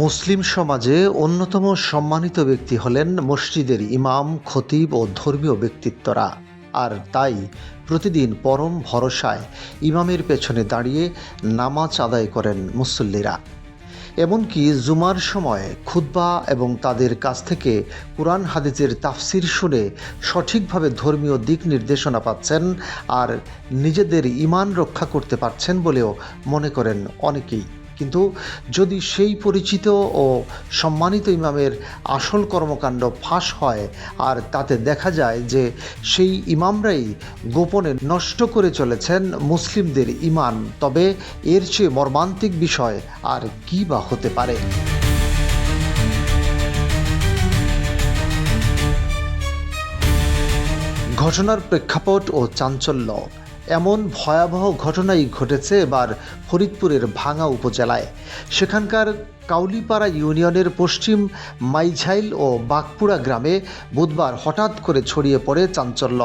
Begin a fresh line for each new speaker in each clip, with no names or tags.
মুসলিম সমাজে অন্যতম সম্মানিত ব্যক্তি হলেন মসজিদের ইমাম, খতিব ও ধর্মীয় ব্যক্তিত্বরা। আর তাই প্রতিদিন পরম ভরসায় ইমামের পেছনে দাঁড়িয়ে নামাজ আদায় করেন মুসল্লিরা। এমনকি জুমার সময় খুতবা এবং তাদের কাছ থেকে কুরআন হাদিসের তাফসির শুনে সঠিকভাবে ধর্মীয় দিক নির্দেশনা পাচ্ছেন আর নিজেদের ঈমান রক্ষা করতে পারছেন বলেও মনে করেন অনেকেই। কিন্তু যদি সেই পরিচিত ও সম্মানিত ইমামের আসল কর্মকাণ্ড ফাঁস হয় আর তাতে দেখা যায় যে সেই ইমামরাই গোপনে নষ্ট করে চলেছেন মুসলিমদের ঈমান, তবে এর চেয়ে মর্মান্তিক বিষয় আর কী বা হতে পারে। ঘটনার প্রেক্ষাপট ও চাঞ্চল্য। এমন ভয়াবহ ঘটনাই ঘটেছে এবার ফরিদপুরের ভাঙ্গা উপজেলায়। সেখানকার কাউলিপাড়া ইউনিয়নের পশ্চিম মাইঝাইল ও বাগপুরা গ্রামে বুধবার হঠাৎ করে ছড়িয়ে পড়ে চাঞ্চল্য।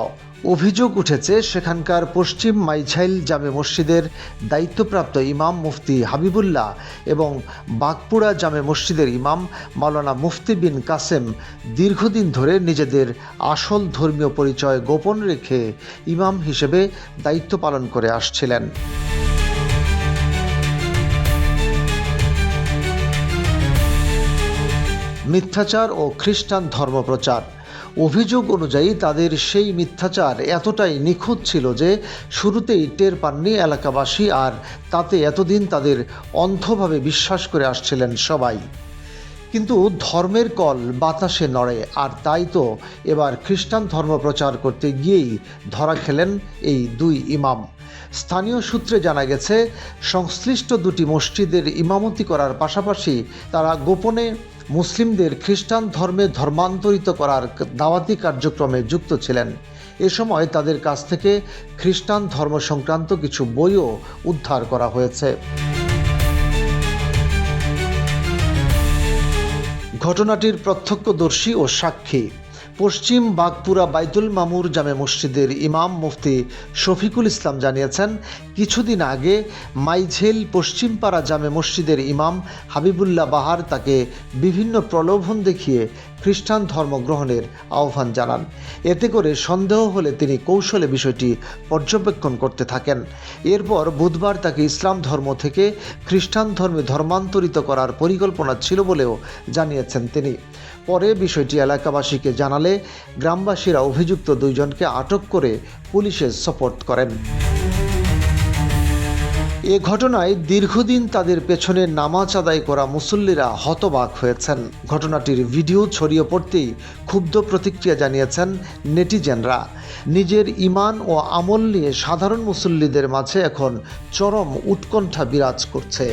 অভিযোগ উঠেছে সেখানকার পশ্চিম মাইঝাইল জামে মসজিদের দায়িত্বপ্রাপ্ত ইমাম মুফতি হাবিবুল্লাহ এবং বাগপুরা জামে মসজিদের ইমাম মাওলানা মুফতি বিন কাসেম দীর্ঘদিন ধরে নিজেদের আসল ধর্মীয় পরিচয় গোপন রেখে ইমাম হিসেবে দায়িত্ব পালন করে আসছিলেন। মিথ্যাচার ও খ্রিস্টান ধর্মপ্রচার। অভিযোগ অনুযায়ী তাদের সেই মিথ্যাচার এতটাই নিখুঁত ছিল যে শুরুতেই টের পাননি এলাকাবাসী, আর তাতে এতদিন তাদের অন্ধভাবে বিশ্বাস করে আসছিলেন সবাই। কিন্তু ধর্মের কল বাতাসে নড়ে, আর তাই তো এবার খ্রিস্টান ধর্ম প্রচার করতে গিয়েই ধরা খেলেন এই দুই ইমাম। স্থানীয় সূত্রে জানা গেছে, সংশ্লিষ্ট দুটি মসজিদের ইমামতি করার পাশাপাশি তারা গোপনে মুসলিমদের খ্রিস্টান ধর্মে ধর্মান্তরিত করার দাওয়াতি কার্যক্রমে যুক্ত ছিলেন। এ সময় তাদের কাছ থেকে খ্রিস্টান ধর্ম সংক্রান্ত কিছু বইও উদ্ধার করা হয়েছে। ঘটনাটির প্রত্যক্ষদর্শী ও সাক্ষী পশ্চিম বাগপুরা বাইতুল মামুর জামে মসজিদের ইমাম মুফতি শফিকুল ইসলাম জানিয়েছেন, কিছুদিন আগে মাইঝেল পশ্চিমপাড়া জামে মসজিদের ইমাম হাবিবুল্লাহ বাহার তাকে বিভিন্ন প্রলোভন দেখিয়ে খ্রিস্টান ধর্ম গ্রহণের আহ্বান জানান। এতে করে সন্দেহ হলে তিনি কৌশলে বিষয়টি পর্যবেক্ষণ করতে থাকেন। এরপর বুধবার তাকে ইসলাম ধর্ম থেকে খ্রিস্টান ধর্মে ধর্মান্তরিত করার পরিকল্পনা ছিল বলেও জানিয়েছেন তিনি। পরে বিষয়টি এলাকাবাসীকে জানালে গ্রামবাসীরা অভিযুক্ত দুইজনকে আটক করে পুলিশে সোপর্দ করেন। এ ঘটনায় দীর্ঘদিন তাদের পেছনে নামাজ আদায় করা মুসল্লিরা হতবাক হয়েছেন। ঘটনাটির ভিডিও ছড়িয়ে পড়তেই ক্ষুব্ধ প্রতিক্রিয়া জানিয়েছেন নেটিজেনরা। নিজের ঈমান ও আমল নিয়ে সাধারণ মুসল্লিদের মাঝে এখন চরম উৎকণ্ঠা বিরাজ করছে।